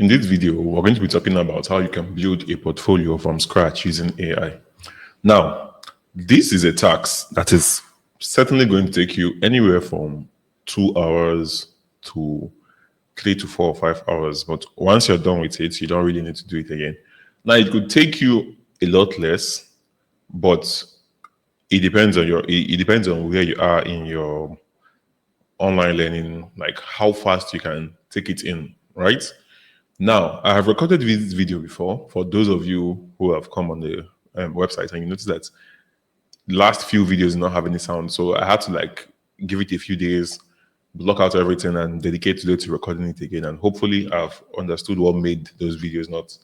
In this video, we're going to be talking about how you can build a portfolio from scratch using AI. Now, this is a task that is certainly going to take you anywhere from 2 hours to 3 to 4 or 5 hours. But once you're done with it, you don't really need to do it again. Now, it could take you a lot less, but it depends on where you are in your online learning, like how fast you can take it in, right? Now, I have recorded this video before for those of you who have come on the website, and you notice that last few videos did not have any sound. So I had to give it a few days, block out everything, and dedicate today to recording it again. And hopefully I've understood what made those videos not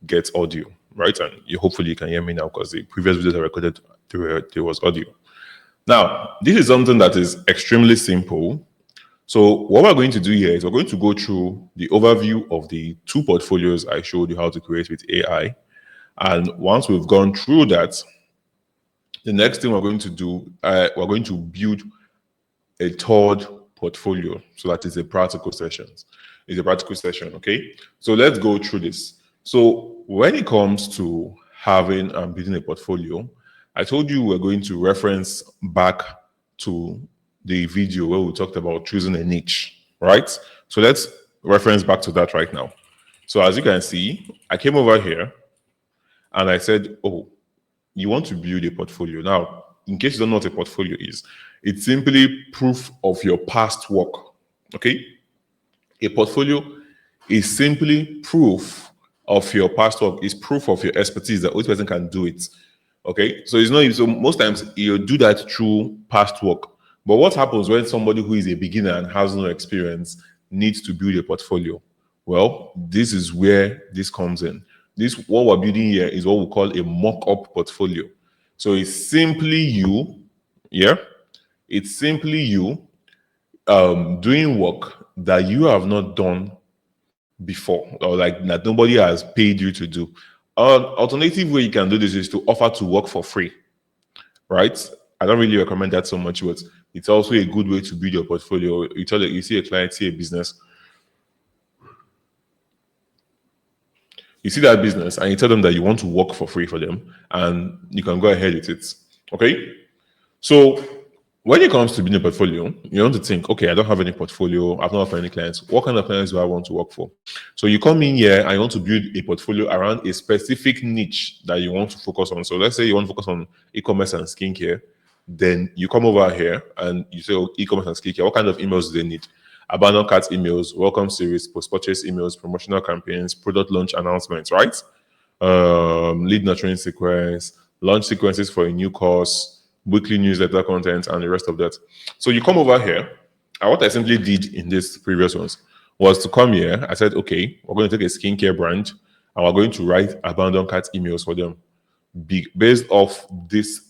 get audio, right? And hopefully you can hear me now, because the previous videos I recorded, there was audio. Now, this is something that is extremely simple. So what we're going to do here is we're going to go through the overview of the two portfolios I showed you how to create with AI. And once we've gone through that, the next thing we're going to do, we're going to build a third portfolio. So that is a practical session. It's a practical session, okay? So let's go through this. So when it comes to having and building a portfolio, I told you we're going to reference back to the video where we talked about choosing a niche, right? So let's reference back to that right now. So as you can see, I came over here and I said, oh, you want to build a portfolio. Now, in case you don't know what a portfolio is, it's simply proof of your past work, okay? A portfolio is simply proof of your past work, is proof of your expertise that each person can do it, okay? So it's not, so most times you do that through past work. But what happens when somebody who is a beginner and has no experience needs to build a portfolio? Well, this is where this comes in. What we're building here is what we call a mock-up portfolio. So it's simply you, it's simply you doing work that you have not done before, or that nobody has paid you to do. An alternative way you can do this is to offer to work for free, right? I don't really recommend that so much, but it's also a good way to build your portfolio. You see a client, see a business, you see that business, and you tell them that you want to work for free for them, and you can go ahead with it. Okay. So when it comes to building a portfolio, you want to think, okay, I don't have any portfolio, I've not offered any clients. What kind of clients do I want to work for? So you come in here and you want to build a portfolio around a specific niche that you want to focus on. So let's say you want to focus on e-commerce and skincare. Then you come over here and you say, oh, e-commerce and skincare, what kind of emails do they need? Abandoned cart emails, welcome series, post-purchase emails, promotional campaigns, product launch announcements, right? Lead nurturing sequence, launch sequences for a new course, weekly newsletter content, and the rest of that. So you come over here, and what I simply did in these previous ones was to come here. I said, okay, we're going to take a skincare brand, and we're going to write abandoned cart emails for them, based off this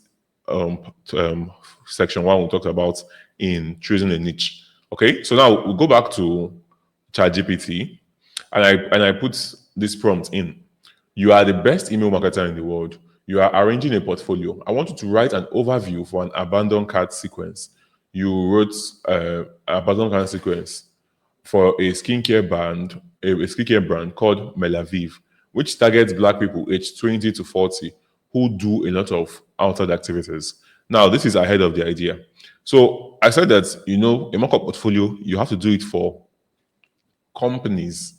section one we talked about in choosing a niche. Okay, so now we'll go back to ChatGPT, and I put this prompt in. You are the best email marketer in the world. You are arranging a portfolio. I want you to write an overview for an abandoned cart sequence. You wrote abandoned cart sequence for a skincare brand called Melaviv, which targets Black people aged 20 to 40 who do a lot of outside activities. Now, this is ahead of the idea. So I said that, a mock-up portfolio, you have to do it for companies.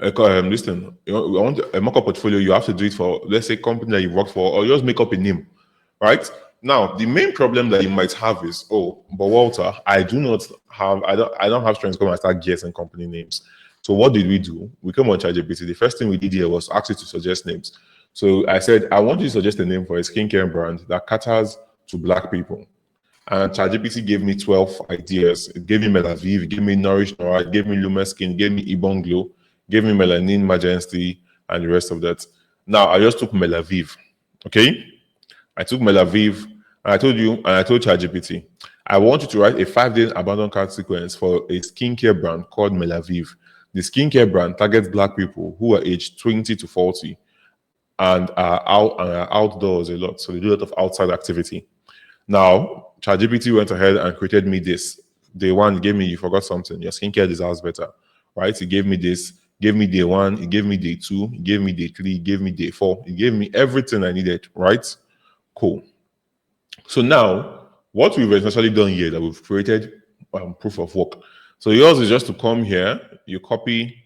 Listen, I want a mock-up portfolio, you have to do it for, let's say, company that you work for, or you just make up a name, right? Now, the main problem that you might have is, oh, but Walter, I don't have strength to come and start guessing company names. So what did we do? We came on ChatGPT. The first thing we did here was ask you to suggest names. So I said, I want you to suggest a name for a skincare brand that caters to Black people. And ChatGPT gave me 12 ideas. It gave me Melaviv, it gave me Nourish Nora, it gave me Lumen Skin, it gave me Ibon Glow, gave me Melanin Majesty, and the rest of that. Now, I just took Melaviv, okay? I took Melaviv, and I told ChatGPT, I want you to write a 5-day abandoned cart sequence for a skincare brand called Melaviv. The skincare brand targets Black people who are aged 20 to 40 and are outdoors a lot. So they do a lot of outside activity. Now, ChatGPT went ahead and created me this. Day one, gave me, you forgot something. Your skincare deserves better, right? It gave me this. Gave me day one, it gave me day two, it gave me day three, it gave me day four, it gave me everything I needed, right? Cool. So now, what we've essentially done here that we've created proof of work. So yours is just to come here, you copy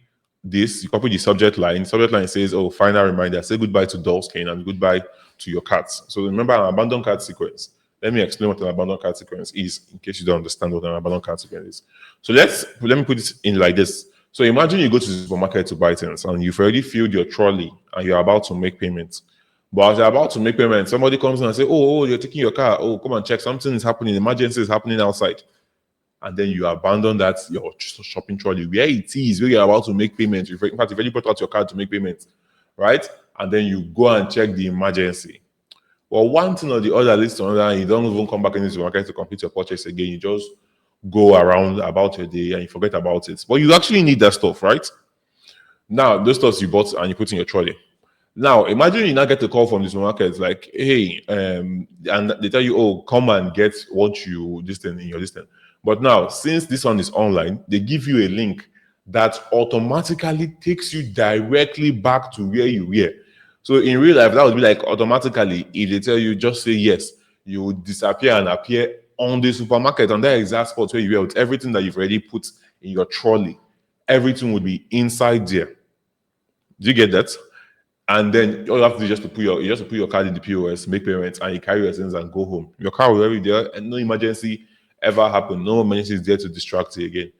this, you copy the subject line. Subject line says, "Oh, final reminder: say goodbye to Dulskin and goodbye to your cats." So remember an abandoned cat sequence. Let me explain what an abandoned cat sequence is, in case you don't understand what an abandoned cat sequence is. So let me put it in like this. So imagine you go to the supermarket to buy things and you've already filled your trolley and you're about to make payments. But as you're about to make payment, somebody comes in and say, "Oh, you're taking your car. Oh, come and check. Something is happening. Emergency is happening outside." And then you abandon that your shopping trolley where it is, where you're about to make payment. In fact, you've already brought out your card to make payment, right? And then you go and check the emergency. Well, one thing or the other leads to another, and you don't even come back into the market to complete your purchase again. You just go around about your day and you forget about it. But you actually need that stuff, right? Now, those stuff you bought and you put in your trolley. Now, imagine you now get a call from the supermarket like, "Hey," and they tell you, "Oh, come and get what you this thing in your this thing." But now, since this one is online, they give you a link that automatically takes you directly back to where you were. So in real life, that would be like automatically, if they tell you just say yes, you would disappear and appear on the supermarket on that exact spot where you were with everything that you've already put in your trolley. Everything would be inside there. Do you get that? And then all you have to do is just to put your card in the POS, make payments, and you carry your things and go home. Your car will already be there, and no emergency ever happen. No emergency is there to distract you again.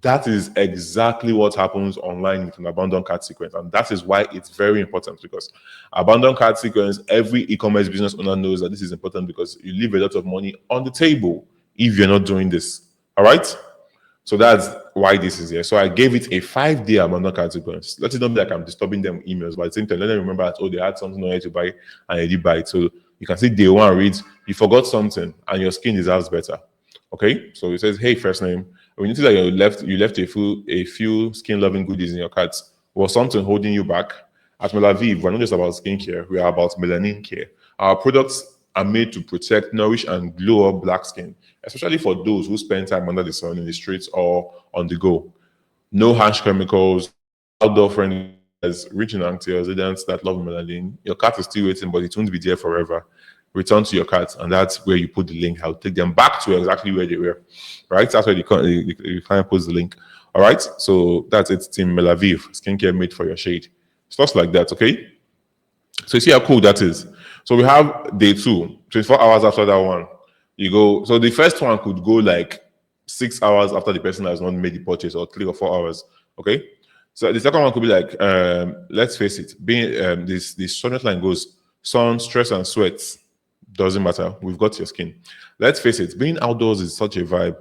That is exactly what happens online with an abandoned cart sequence, and that is why it's very important, because abandoned cart sequence, every e-commerce business owner knows that this is important because you leave a lot of money on the table if you're not doing this. All right. So that's why this is here. So I gave it a 5-day abandoned cart sequence. Let it not be like I'm disturbing them with emails, but at the same time, let them remember that, oh, they had something on here to buy and they did buy it. So you can see day one reads, "You forgot something and your skin deserves better." Okay. So it says, "Hey, first name. We notice that you left a few skin loving goodies in your cart. Was something holding you back? At Melaviv, we're not just about skincare, we are about melanin care. Our products are made to protect, nourish, and glow up black skin, especially for those who spend time under the sun in the streets or on the go. No harsh chemicals, outdoor friendly, as rich in antioxidants that love melanin. Your cat is still waiting, but it won't be there forever. Return to your cat, and that's where you put the link. I'll take them back to exactly where they were, right? That's where you kind of post the link. All right, so that's it. Team Melaviv, skincare made for your shade. Stuff like that, okay? So you see how cool that is. So we have day two, 24 hours after that one. You go. So the first one could go like 6 hours after the person has not made the purchase, or 3 or 4 hours. Okay. So the second one could be like, let's face it, being this subject line goes, sun, stress, and sweat. Doesn't matter. We've got your skin. Let's face it, being outdoors is such a vibe,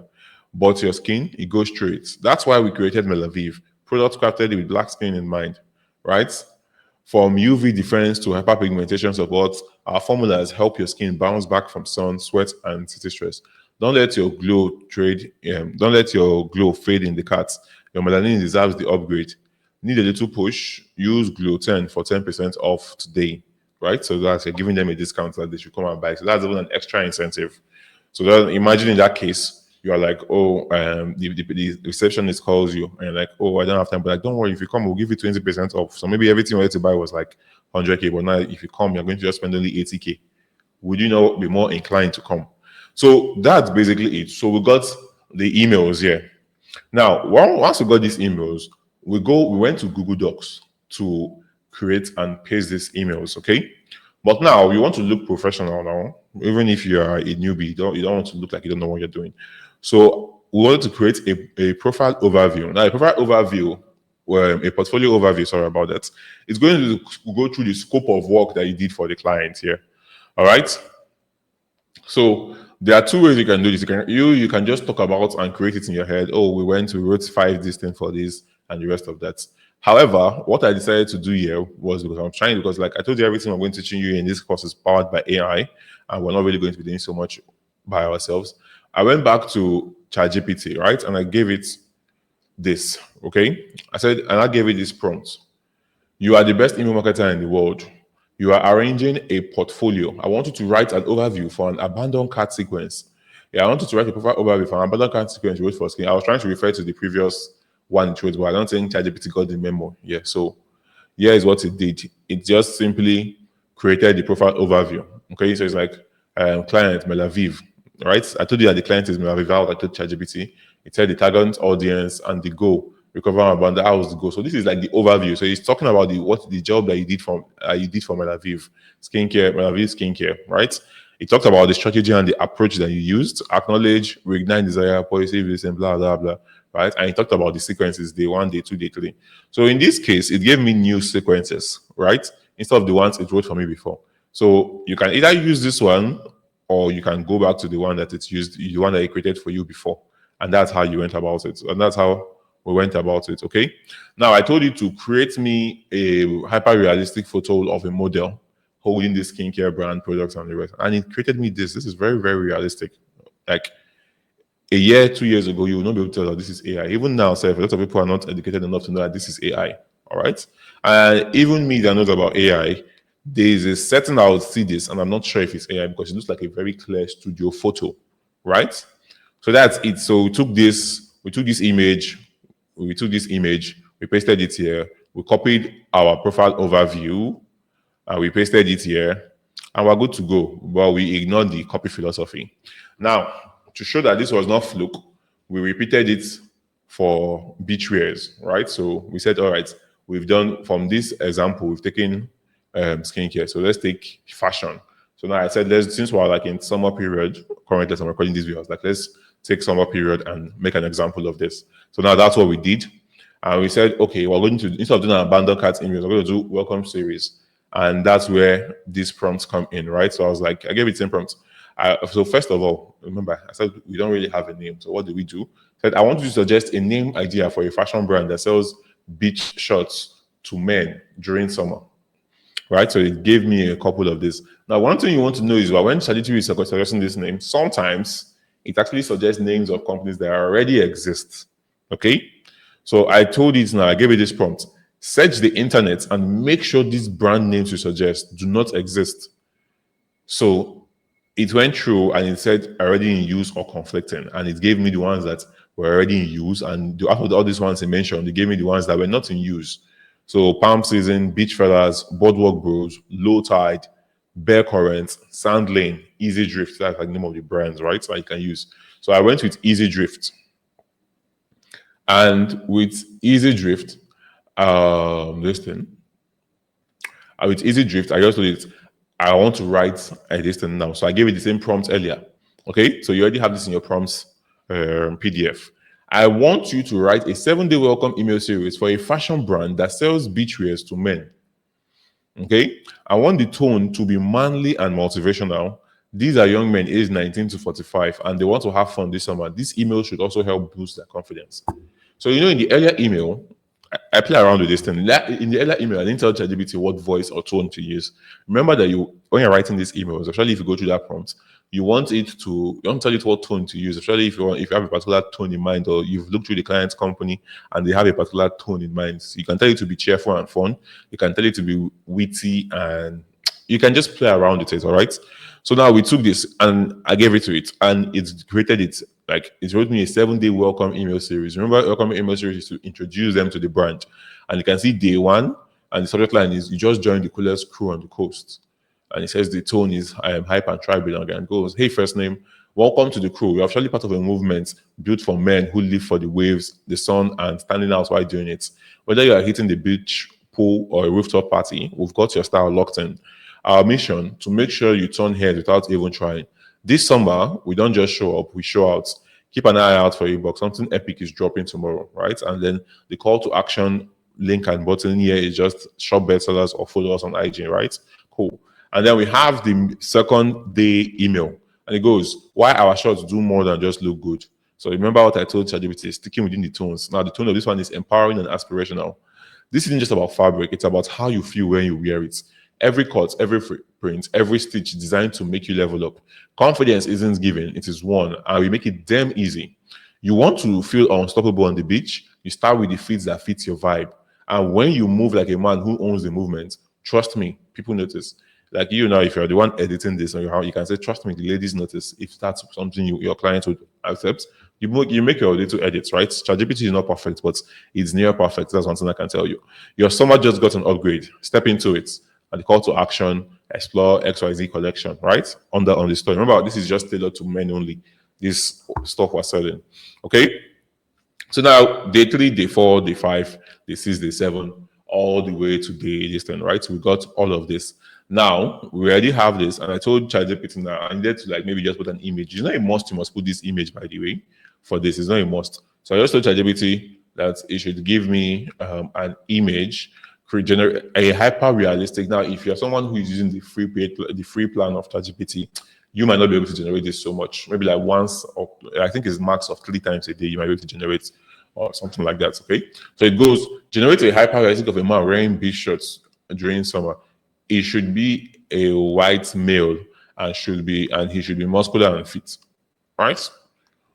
but your skin, it goes straight. That's why we created Melaviv, products crafted with black skin in mind, right? From UV defense to hyperpigmentation support, our formulas help your skin bounce back from sun, sweat, and city stress. Don't let your glow trade. Don't let your glow fade in the carts. Your melanin deserves the upgrade. Need a little push? Use Glow 10 for 10% off today, right? So that's you're giving them a discount that they should come and buy. So that's even an extra incentive. So then imagine in that case, you are like, "Oh, the receptionist calls you, and you're like, oh, I don't have time." But like, don't worry, if you come, we'll give you 20% off. So maybe everything you wanted to buy was like 100K, but now if you come, you're going to just spend only 80K. Would you not be more inclined to come? So that's basically it. So we got the emails here. Now, once we got these emails, we went to Google Docs to create and paste these emails, okay? But now you want to look professional now, even if you are a newbie, you don't want to look like you don't know what you're doing. So we wanted to create a profile overview. Now, a profile overview, a portfolio overview, sorry about that. It's going to go through the scope of work that you did for the client here. All right. So there are two ways you can do this. You can just talk about and create it in your head. Oh, we wrote 5 this thing for this and the rest of that. However, what I decided to do here was because like I told you, everything I'm going to teach you in this course is powered by AI, and we're not really going to be doing so much by ourselves. I went back to ChatGPT, right? And I gave it this, okay? I gave it this prompt. You are the best email marketer in the world. You are arranging a portfolio. I want you to write an overview for an abandoned cart sequence. Yeah, I want you to write a profile overview for an abandoned cart sequence you wrote for skin. I was trying to refer to the previous one it wrote, but I don't think ChatGPT got the memo. Yeah, so here is what it did. It just simply created the profile overview. Okay, so it's like client Mel Aviv, right? I told you that the client is Mel Aviv. I told ChatGPT. It said the target audience and the goal. Recover and abandon. That was the goal. So this is like the overview. So he's talking about the job that you did for Mel Aviv skincare, Mel Aviv skincare, right? He talked about the strategy and the approach that you used, acknowledge, reignite desire, policy, listen, blah, blah, blah, right? And he talked about the sequences, day one, day two, day three. So in this case, it gave me new sequences, right? Instead of the ones it wrote for me before. So you can either use this one or you can go back to the one that it's used, the one that it created for you before. And that's how you went about it. And that's how we went about it. Okay. Now I told you to create me a hyper realistic photo of a model holding this skincare brand products and the rest. And it created me this. This is very, very realistic. Like a year, 2 years ago, you will not be able to tell that this is AI. Even now, a lot of people are not educated enough to know that this is AI. All right. And even me that knows about AI, there is a certain I would see this, and I'm not sure if it's AI because it looks like a very clear studio photo, right? So that's it. So we took this image, we pasted it here, we copied our profile overview, and we pasted it here, and we're good to go. But we ignored the copy philosophy. Now, to show that this was not fluke, we repeated it for beach wears, right? So we said, all right, we've done from this example, we've taken skincare. So let's take fashion. So now I said, since we're like in summer period, currently as I'm recording this video, I was like, let's take summer period and make an example of this. So now that's what we did. And we said, okay, we're going to, instead of doing an abandoned cart image, we're going to do welcome series. And that's where these prompts come in, right? So I was like, I gave it 10 prompts. So first of all, remember, I said we don't really have a name. So what do we do? I said, I want you to suggest a name idea for a fashion brand that sells beach shorts to men during summer, right? So it gave me a couple of this. Now, one thing you want to know is that when ChatGPT is suggesting this name, sometimes it actually suggests names of companies that already exist. Okay? So I told it now, I gave it this prompt. Search the internet and make sure these brand names you suggest do not exist. So it went through and it said already in use or conflicting. And it gave me the ones that were already in use. And out of all these ones it mentioned, it gave me the ones that were not in use. So Palm Season, Beach Fellas, Boardwalk Bros, Low Tide, Bear Current, Sand Lane, Easy Drift. That's like the name of the brands, right? So I can use. So I went with Easy Drift. And with Easy Drift, with Easy Drift, I just told it, I want to write this thing now. So I gave it the same prompt earlier. Okay, so you already have this in your prompts PDF. I want you to write a 7-day welcome email series for a fashion brand that sells beachwears to men. Okay, I want the tone to be manly and motivational. These are young men aged 19 to 45, and they want to have fun this summer. This email should also help boost their confidence. So, in the earlier email, I play around with this thing. In the earlier email, I didn't tell ChatGPT what voice or tone to use. Remember that when you're writing these emails, especially if you go through that prompt, you want to tell it what tone to use, especially if you have a particular tone in mind, or you've looked through the client's company and they have a particular tone in mind. So you can tell it to be cheerful and fun. You can tell it to be witty, and you can just play around with it. All right. So now we took this and I gave it to it, and it's created it. Like it wrote me a 7-day welcome email series. Remember, welcome email series is to introduce them to the brand. And you can see day one, and the subject line is you just joined the coolest crew on the coast. And it says the tone is I am hype and tribal, and goes, hey, first name, welcome to the crew. We're actually part of a movement built for men who live for the waves, the sun, and standing out while doing it. Whether you are hitting the beach, pool, or a rooftop party, we've got your style locked in. Our mission to make sure you turn heads without even trying. This summer, we don't just show up, we show out. Keep an eye out for your box. Something epic is dropping tomorrow, right? And then the call to action link and button here is just shop bestsellers or follow us on IG, right? Cool. And then we have the second day email. And it goes, why our shorts do more than just look good. So remember what I told ChatGPT, sticking within the tones. Now the tone of this one is empowering and aspirational. This isn't just about fabric, it's about how you feel when you wear it. Every cut, every print, every stitch designed to make you level up. Confidence isn't given, it is won, and we make it damn easy. You want to feel unstoppable on the beach, you start with the fits that fits your vibe. And when you move like a man who owns the movement, trust me, people notice. Like you now, if you're the one editing this on your house, you can say, trust me, the ladies notice. If that's something your client would accept, you make your little edits, right? ChatGPT is not perfect, but it's near perfect. That's one thing I can tell you. Your summer just got an upgrade. Step into it. And the call to action, explore XYZ collection, right? On the store. Remember, this is just tailored to men only. This stuff we're selling. Okay. So now day 3, day 4, day 5, day 6, day 7, all the way to day this thing, right? So we got all of this. Now we already have this, and I told ChatGPT now I needed to like maybe just put an image. It's not a must, you must put this image by the way for this. It's not a must. So I just told ChatGPT that it should give me an image, generate a hyper realistic. Now, if you're someone who is using the free plan of ChatGPT, you might not be able to generate this so much. Maybe like once, or I think it's max of 3 times a day, you might be able to generate or something like that. Okay. So it goes generate a hyper realistic of a man wearing big shorts during summer. It should be a white male and he should be muscular and fit. Right?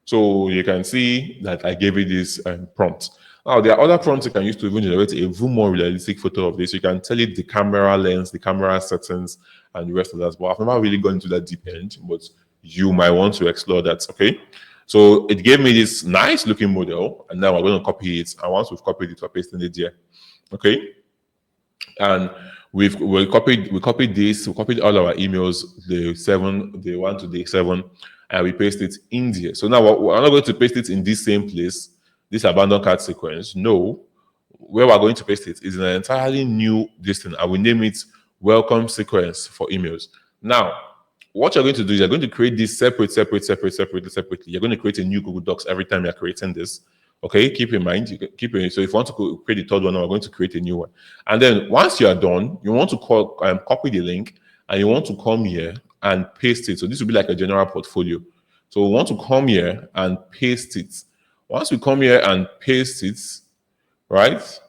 So you can see that I gave it this prompt. Now, there are other prompts you can use to even generate a even more realistic photo of this. You can tell it the camera lens, the camera settings, and the rest of that. But I've never really gone into that deep end, but you might want to explore that. Okay. So it gave me this nice looking model, and now we're going to copy it. And once we've copied it, we're pasting it here. Okay. And we copied this, we copied all our emails, day 1 to day 7, and we paste it in there. So now we're not going to paste it in this same place, this abandoned cart sequence. No, where we're going to paste it is in an entirely new distance. I will name it welcome sequence for emails. Now, what you're going to do is you're going to create this separately. You're going to create a new Google Docs every time you're creating this. Okay, keep in mind, so if you want to create the third one, we're going to create a new one. And then once you are done, you want to copy the link and you want to come here and paste it. So this will be like a general portfolio. So we want to come here and paste it. Once we come here and paste it, right?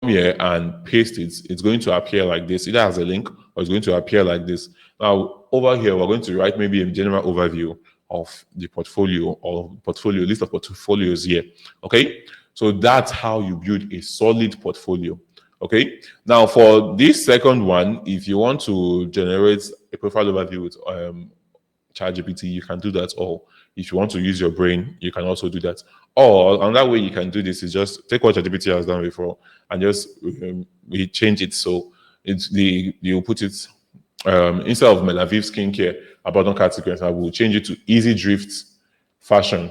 Come here and paste it, it's going to appear like this, either as a link or it's going to appear like this. Now, over here, we're going to write maybe a general overview of the portfolio or portfolio list of portfolios here. Okay, so that's how you build a solid portfolio. Okay, now for this second one, if you want to generate a profile overview with ChatGPT, you can do that. Or if you want to use your brain, you can also do that. Or another way you can do this is just take what ChatGPT has done before and just we change it so it's you put it instead of Melaviv skincare abandon cart sequence, I will change it to easy drift fashion.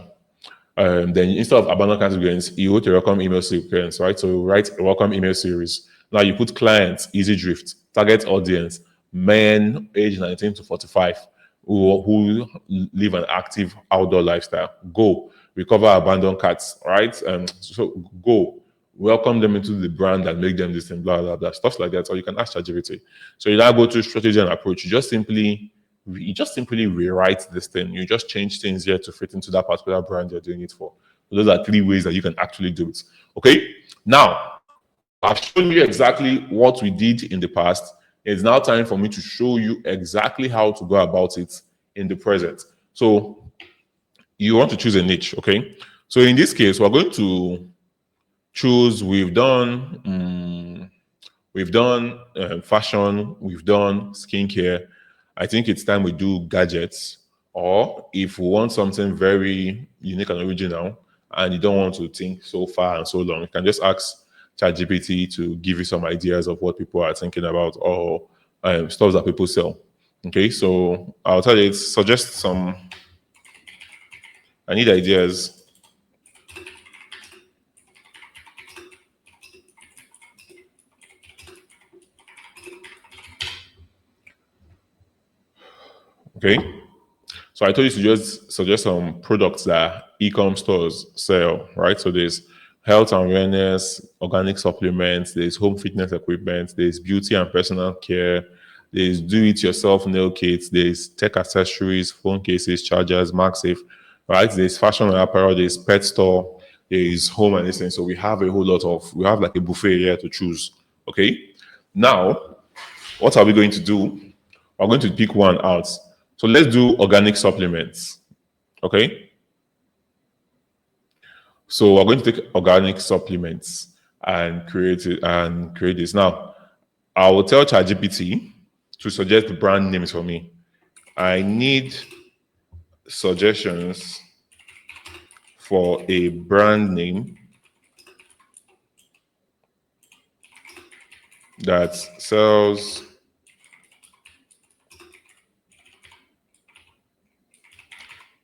Then instead of abandoned categories, you go to welcome email sequence, right? So you write a welcome email series. Now you put clients, easy drift, target audience, men age 19 to 45 who live an active outdoor lifestyle. Go recover abandoned cats, right? So go welcome them into the brand and make them this and blah blah blah stuff like that. Or you can ask ChatGPT. So you now go to strategy and approach. You just simply rewrite this thing. You just change things here to fit into that particular brand you're doing it for. So those are 3 ways that you can actually do it. Okay. Now, I've shown you exactly what we did in the past. It's now time for me to show you exactly how to go about it in the present. So you want to choose a niche. Okay. So in this case, we're going to choose, we've done fashion, we've done skincare. I think it's time we do gadgets. Or if we want something very unique and original, and you don't want to think so far and so long, you can just ask ChatGPT to give you some ideas of what people are thinking about or stuff that people sell. Okay, so I'll tell you, suggest some. I need ideas. Okay, so I told you to just suggest some products that e-com stores sell, right? So there's health and wellness, organic supplements, there's home fitness equipment, there's beauty and personal care, there's do-it-yourself nail kits, there's tech accessories, phone cases, chargers, MagSafe, right? There's fashion and apparel, there's pet store, there's home and this thing. So we have like a buffet here to choose. Okay. Now, what are we going to do? We're going to pick one out. So let's do organic supplements. Okay. So we're going to take organic supplements and create it and create this. Now, I will tell ChatGPT to suggest brand names for me. I need suggestions for a brand name that sells.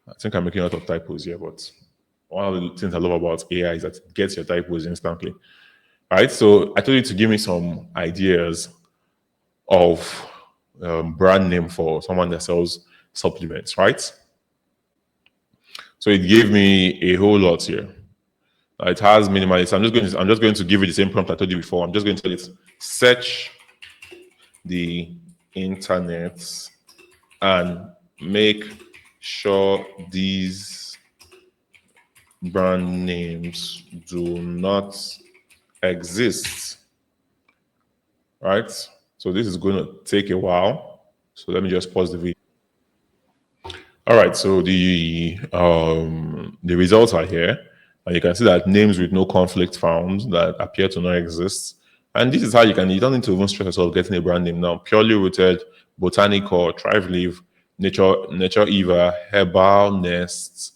I think I'm making a lot of typos here, but one of the things I love about AI is that it gets your typos instantly. All right, so I told you to give me some ideas of brand name for someone that sells supplements, right? So it gave me a whole lot here. It has minimalist. I'm just going to give you the same prompt I told you before. I'm just going to tell it search the internet and make sure these brand names do not exist, right? So this is going to take a while. So let me just pause the video. All right, so the results are here, and you can see that names with no conflict found that appear to not exist. And this is how you don't need to even stress yourself getting a brand name now. Purely rooted, botanical, thrive live, nature eva, herbal nests,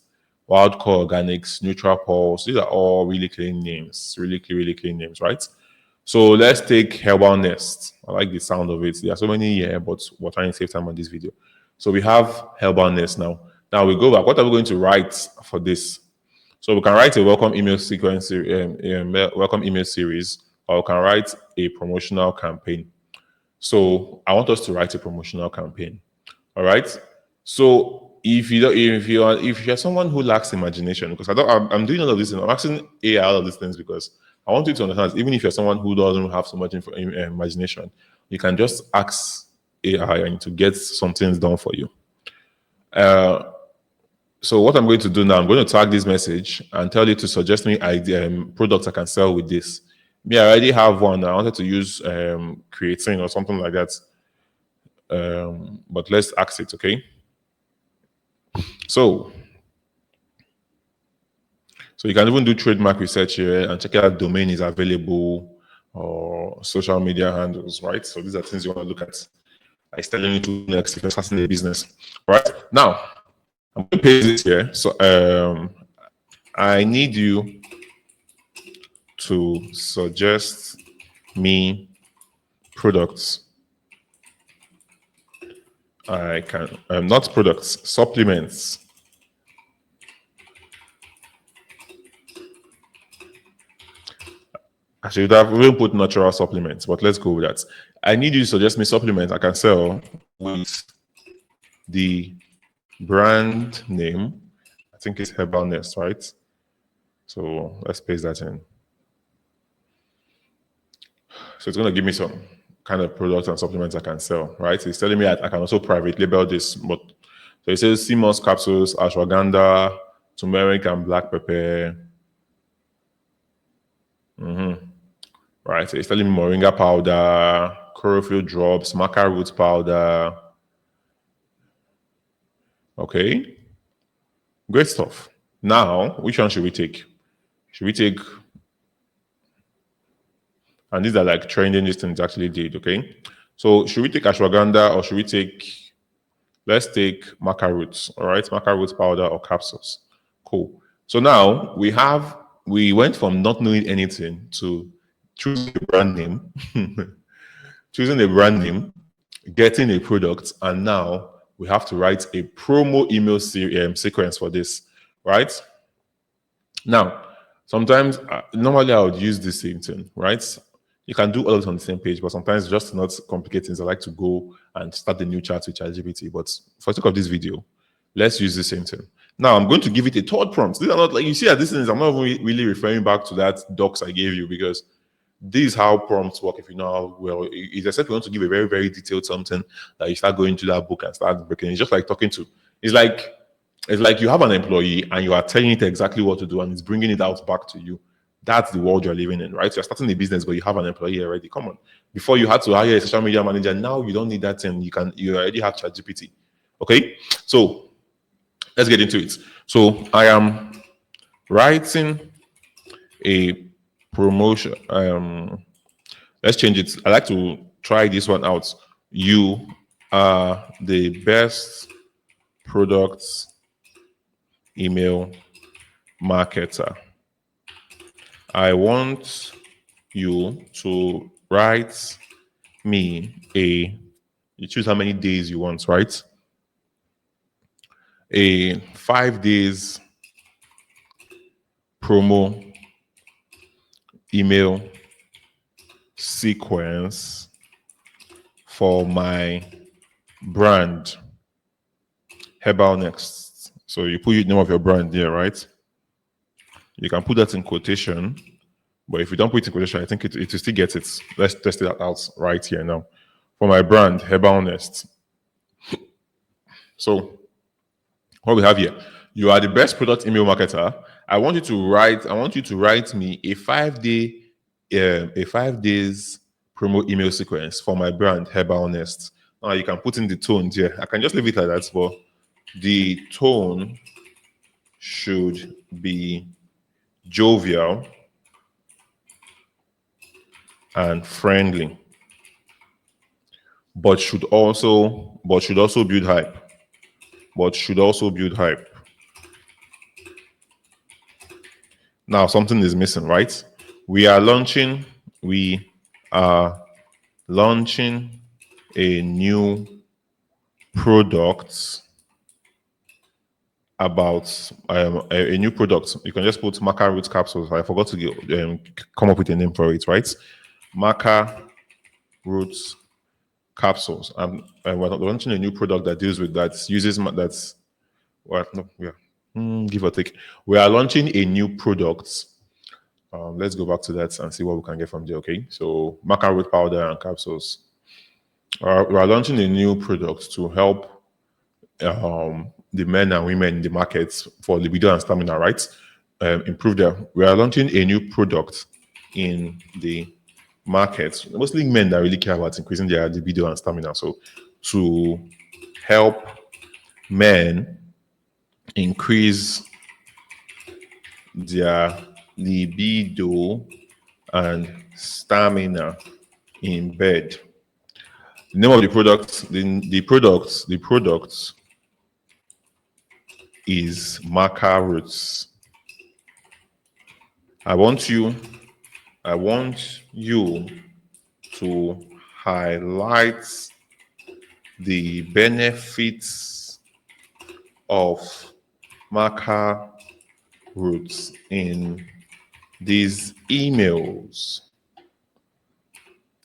wild core organics, neutral pulse. These are all really clean names, really clean names, right? So let's take herbal nest. I like the sound of it. There are so many here, but we're trying to save time on this video. So we have herbal nest now. Now we go back. What are we going to write for this? So we can write a welcome email sequence, welcome email series, or we can write a promotional campaign. So I want us to write a promotional campaign. All right. So if you're someone who lacks imagination, because I'm doing all of this, and I'm asking AI all of these things because I want you to understand. Even if you're someone who doesn't have so much imagination, you can just ask AI and to get some things done for you. So what I'm going to do now, I'm going to tag this message and tell you to suggest me products I can sell with this. Me, I already have one. I wanted to use creatine or something like that. But let's ask it, okay? So you can even do trademark research here and check out domain is available or social media handles, right? So these are things you want to look at. I telling you to next if you're starting a business. Right now, I'm going to paste this here. So I need you to suggest me products. I can not products, supplements. I should have even put natural supplements, but let's go with that. I need you to suggest me supplements I can sell with the brand name. I think it's Herbalness, right? So let's paste that in. So it's going to give me some kind of products and supplements I can sell, right? It's telling me that I can also private label this, but so it says sea moss capsules, ashwagandha, turmeric, and black pepper. Right, so it's telling me moringa powder, chlorophyll drops, maca root powder. Okay, great stuff. Now, which one should we take? Should we take, and these are like trending these things actually did, okay? So should we take ashwagandha or should we take, let's take maca roots, all right? Maca root powder or capsules. Cool. So now we went from not knowing anything to choosing a brand name, choosing a brand name, getting a product, and now we have to write a promo email sequence for this, right? Now, sometimes, normally I would use the same thing, right? You can do all of it on the same page, but sometimes just to not complicate things, I like to go and start a new chat with ChatGPT. But for the sake of this video, let's use the same thing. Now, I'm going to give it a third prompt. These are not like you see that this is, I'm not really referring back to that docs I gave you because this is how prompts work. If you know how well, it's except you want to give a very detailed something that you start going to that book and start breaking. It's just like talking to. It's like you have an employee and you are telling it exactly what to do and it's bringing it out back to you. That's the world you're living in, right? You're starting a business, but you have an employee already. Come on. Before you had to hire a social media manager, now you don't need that thing. You already have ChatGPT. Okay, so let's get into it. So I am writing a promotion. Let's change it. I like to try this one out. You are the best product email marketer. I want you to write me a, you choose how many days you want, right? A 5 days promo email sequence for my brand, Herbal Next. So you put the name of your brand there, right? You can put that in quotation, but if you don't put it in quotation, I think it will still get it. Let's test it out right here now. For my brand, Herbal Nest. So what we have here, you are the best product email marketer. I want you to write me a 5 day, a 5 days promo email sequence for my brand, Herbal Nest. Now you can put in the tone here. I can just leave it like that, but the tone should be jovial and friendly, but should also build hype. But should also build hype. Now something is missing, right? We are launching. We are launching a new product about a new product. You can just put maca root capsules. I forgot to come up with a name for it, right? Maca roots capsules. We're launching a new product that deals with that. Uses that's what? No, yeah. Give or take. We are launching a new product. Let's go back to that and see what we can get from there. Okay. So maca root powder and capsules. We are launching a new product to help the men and women in the markets for libido and stamina, right? Improve their. We are launching a new product in the market, mostly men that really care about increasing their libido and stamina. So to help men increase their libido and stamina in bed. The name of the product, the product is maca roots. I want you to highlight the benefits of maca roots in these emails.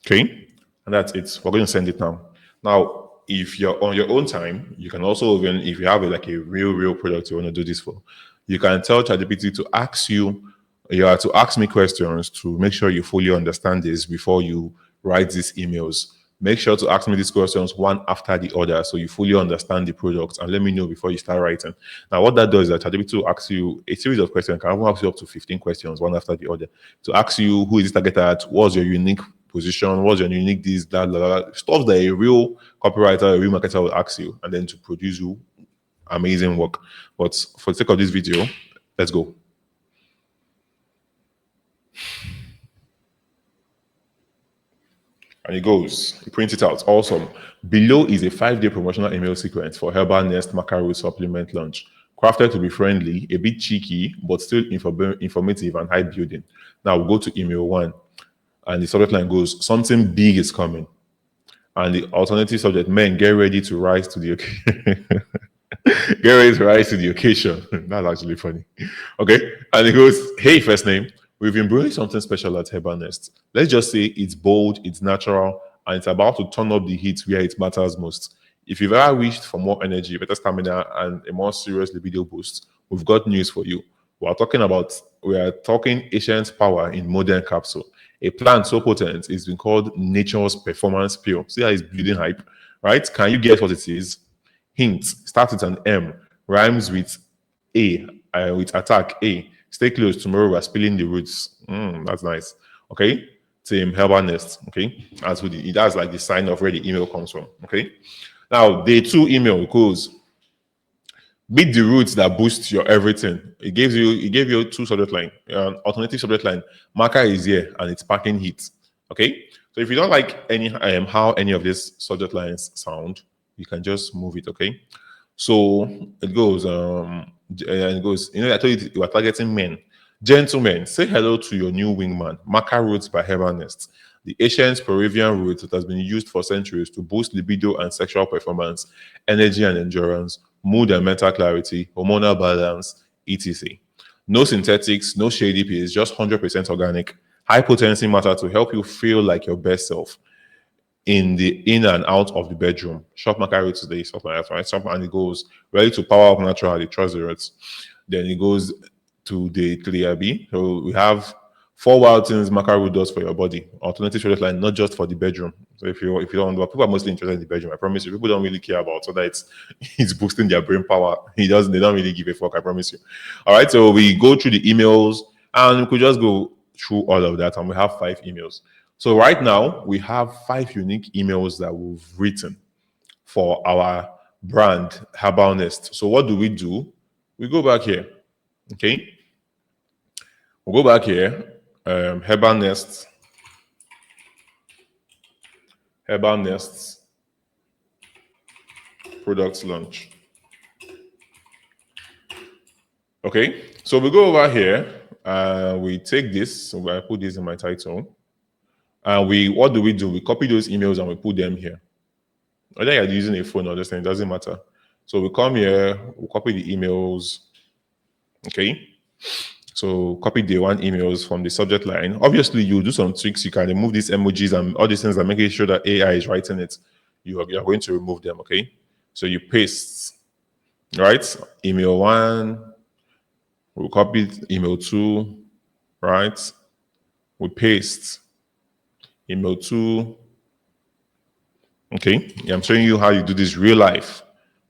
Okay, and that's it. We're going to send it now. Now, if you're on your own time, you can also, even if you have like a real product you want to do this for, you can tell ChatGPT to ask you have to ask me questions to make sure you fully understand this before you write these emails. Make sure to ask me these questions one after the other so you fully understand the product, and let me know before you start writing. Now, what that does is that ChatGPT will ask you a series of questions. Can even ask you up to 15 questions, one after the other, to ask you who is this target at, what's your unique position, what's your unique this, that, stuff that a real copywriter, a real marketer will ask you, and then to produce you amazing work. But for the sake of this video, let's go. And it goes, you print it out. Awesome. Below is a 5 day promotional email sequence for Herbal Nest Macaro supplement launch. Crafted to be friendly, a bit cheeky, but still informative and high building. Now we'll go to email 1. And the subject line goes, something big is coming. And the alternative subject, men, get ready to rise to the occasion. Get ready to rise to the occasion. That's actually funny. Okay. And it goes, hey, first name, we've been brewing something special at Herbal Nest. Let's just say it's bold, it's natural, and it's about to turn up the heat where it matters most. If you've ever wished for more energy, better stamina, and a more serious libido boost, we've got news for you. We are talking ancient power in modern capsule. A plant so potent it's been called nature's performance pill. See how it's building hype, right? Can you guess what it is? Hint, starts with an M, rhymes with A, with attack A. Stay close, tomorrow we're spilling the roots. That's nice. Okay, Team Herbal Nest. Okay, that's like the sign of where the email comes from. Okay, now day 2 email goes, beat the roots that boost your everything. It gave you 2 subject line, alternative subject line. Marker is here and it's packing heat. Okay. So if you don't like any how any of these subject lines sound, you can just move it. Okay. So it goes, and it goes, I told you you are targeting men. Gentlemen, say hello to your new wingman, Maca Roots by Herbal Nest, the ancient Peruvian root that has been used for centuries to boost libido and sexual performance, energy and endurance, mood and mental clarity, hormonal balance, etc. No synthetics, no shady pills, just 100% organic, high potency matter to help you feel like your best self in the in and out of the bedroom. Shop Macari today, stuff like that, right? Shop and it goes ready to power up naturally, trust the roots. Then it goes to the AB. So we have four wild things Macaro does for your body. Alternative product line, not just for the bedroom. So if you don't know, people are mostly interested in the bedroom. I promise you, people don't really care about whether it's boosting their brain power. They don't really give a fuck, I promise you. All right, so we go through the emails and we could just go through all of that, and we have 5 emails. So right now we have 5 unique emails that we've written for our brand Herbal Nest. So what do? We go back here. Okay, we'll go back here. Herbal Nest, Herbal Nests products launch. Okay, so we go over here. We take this. So I put this in my title. And what do? We copy those emails and we put them here. Whether you're using a phone or this thing, it doesn't matter. So we come here, we copy the emails. Okay. So copy the one emails from the subject line. Obviously, you do some tricks. You can remove these emojis and all these things and making sure that AI is writing it. You are going to remove them. Okay. So you paste, right? Email one, we copy email two, right? We paste email two. Okay. Yeah, I'm showing you how you do this real life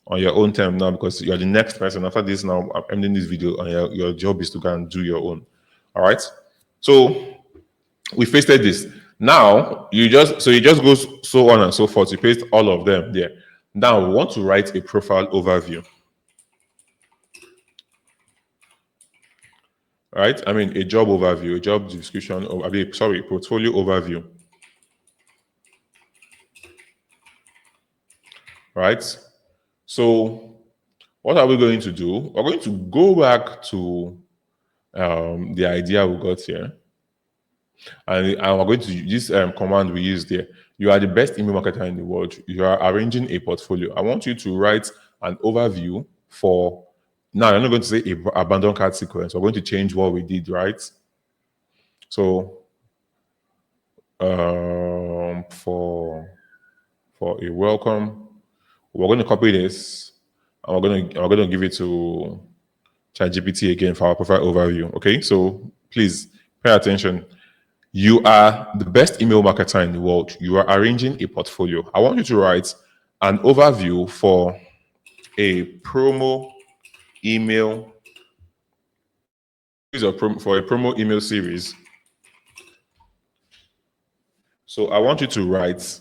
on your own time now because you're the next person. After this, now I'm ending this video, and your job is to go and do your own. All right. So we pasted this. Now you just go so on and so forth. You paste all of them there. Now we want to write a profile overview. Right? I mean a job overview, a job description, or portfolio overview. Right? So what are we going to do? We're going to go back to the idea we got here. And we're going to use this command we used there. You are the best email marketer in the world. You are arranging a portfolio. I want you to write an overview for. Now, I'm not going to say a abandoned cart sequence. We're going to change what we did, right? So, for a welcome, we're going to copy this, and we're going to give it to ChatGPT again for our profile overview. Okay, so please pay attention. You are the best email marketer in the world. You are arranging a portfolio. I want you to write an overview for a promo email for a promo email series. So I want you to write,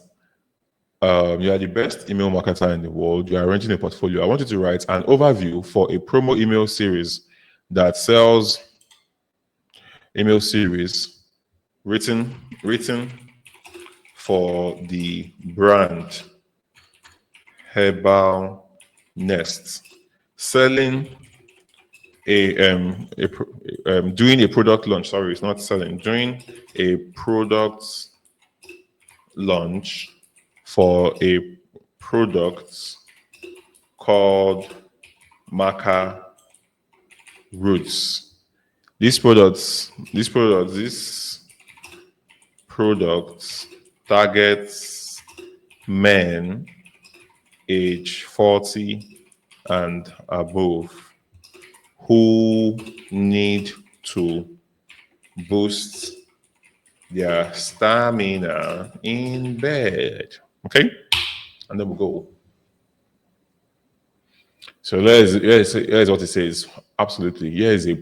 you are the best email marketer in the world. You are arranging a portfolio. I want you to write an overview for a promo email series that sells email series written for the brand Herbal Nest, selling doing a product launch. Sorry, it's not selling. Doing a product launch for a product called Maca Roots. This product targets men age 40 and above who need to boost their stamina in bed. Okay? And then we go. So here's what it says. Absolutely. Here's a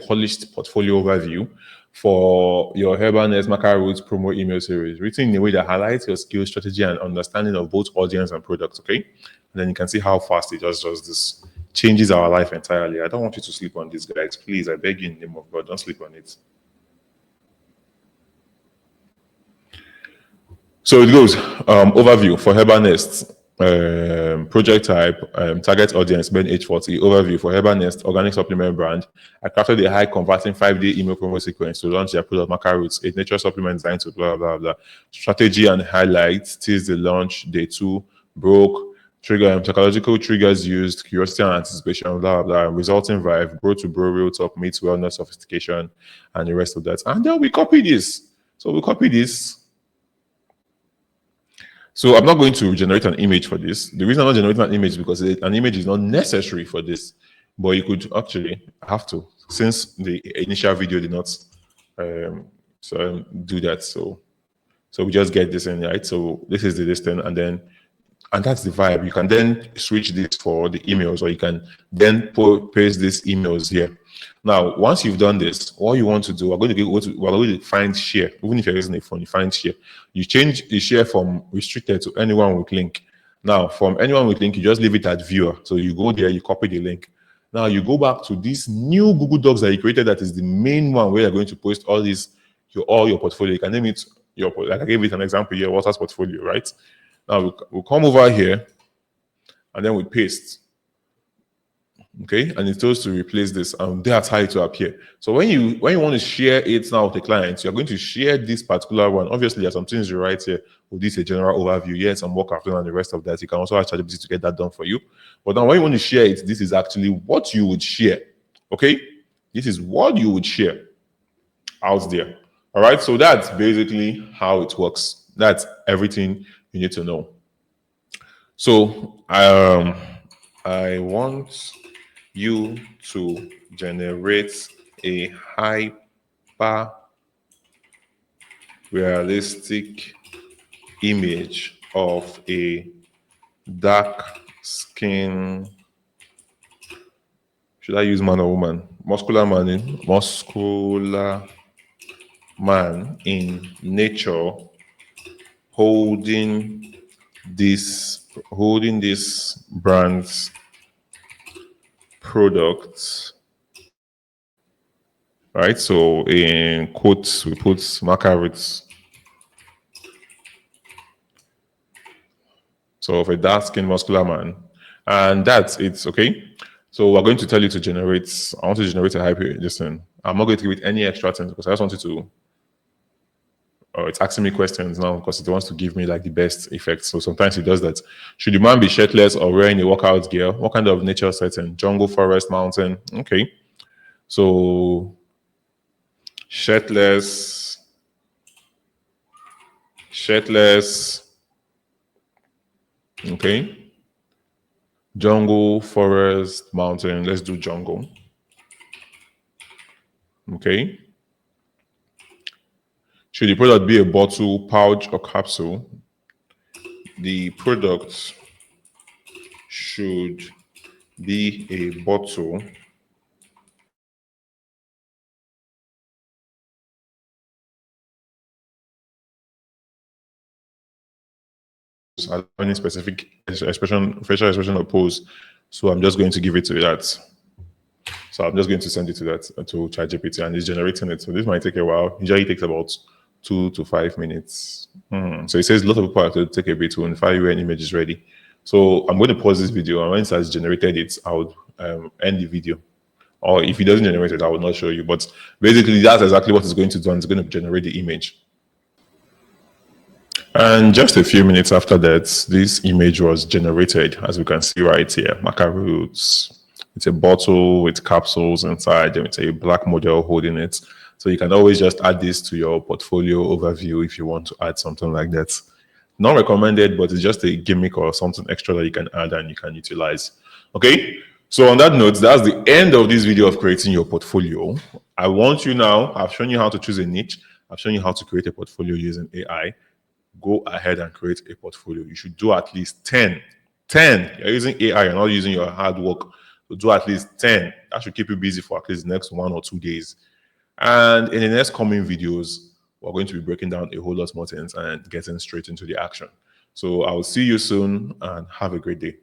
polished portfolio overview for your Herbalness Maca Roots promo email series, written in a way that highlights your skills, strategy, and understanding of both audience and products. Okay. And then you can see how fast it just does this. Changes our life entirely. I don't want you to sleep on this, guys. Please, I beg you in the name of God, don't sleep on it. So it goes overview for Herbal Nest, project type, target audience, Ben H40, overview for Herbal Nest, organic supplement brand. I crafted a high converting 5-day email promo sequence to launch their product Maca Roots, a nature supplement designed to blah, blah, blah. Strategy and highlights, tease the launch, day 2, broke, trigger, psychological triggers used, curiosity and anticipation, blah, blah, blah, resulting vibe, bro to bro, real talk, meets wellness, sophistication, and the rest of that. And then we copy this. So we copy this. So I'm not going to generate an image for this. The reason I'm not generating an image is because an image is not necessary for this, but you could actually have to, since the initial video did not do that. So we just get this in, right? So this is the distance, and that's the vibe. You can then switch this for the emails, or you can then paste these emails here. Now, once you've done this, all you want to do, we're going to find share. Even if you're using a phone, you find share. You change the share from restricted to anyone with link. Now, from anyone with link, you just leave it at viewer. So you go there, you copy the link. Now you go back to this new Google Docs that you created. That is the main one where you're going to post all your portfolio. You can name it like I gave it an example here, Water's portfolio, right? Now we'll come over here and then we paste. Okay, and it tells to replace this, and that's how it will appear. So when you want to share it now with the client, you're going to share this particular one. Obviously, there are some things you write here. Well, this is a general overview. Yes, some work I've done and the rest of that. You can also ask ChatGPT to get that done for you. But now when you want to share it, this is actually what you would share. Okay, this is what you would share out there. All right, so that's basically how it works. That's everything you need to know. So I want you to generate a hyper realistic image of a dark skin. Should I use man or woman? Muscular man in nature holding this brand's products, right? So in quotes, we put Maca Roots. So of a dark-skinned muscular man, and that's it. Okay. So we're going to tell you to generate. I want to generate a hyper. Listen, I'm not going to give it any extra things because I just wanted to. It's asking me questions now because it wants to give me like the best effects. So sometimes it does that. Should the man be shirtless or wearing a workout gear? What kind of nature setting? Jungle, forest, mountain? Okay. So shirtless. Okay. Jungle, forest, mountain. Let's do jungle. Okay. Should the product be a bottle, pouch, or capsule? The product should be a bottle, any specific expression, facial expression or pose. So I'm just going to give it to that. So I'm just going to send it to that to ChatGPT, and it's generating it. So this might take a while. Usually it takes about 2 to 5 minutes. So it says a lot of people have to take a bit to verify when image is ready. So I'm going to pause this video, and when it has generated it, I would end the video. Or if it doesn't generate it, I will not show you. But basically, that's exactly what it's going to do, and it's going to generate the image. And just a few minutes after that, this image was generated, as we can see right here, Maca Roots. It's a bottle with capsules inside, and it's a black model holding it. So you can always just add this to your portfolio overview if you want to add something like that. Not recommended, but it's just a gimmick or something extra that you can add and you can utilize. Okay, so on that note, that's the end of this video of creating your portfolio. I want you now, I've shown you how to choose a niche. I've shown you how to create a portfolio using AI. Go ahead and create a portfolio. You should do at least 10. 10. You're using AI, you're not using your hard work. So do at least 10. That should keep you busy for at least the next 1 or 2 days. And in the next coming videos, we're going to be breaking down a whole lot more things and getting straight into the action. So I will see you soon and have a great day.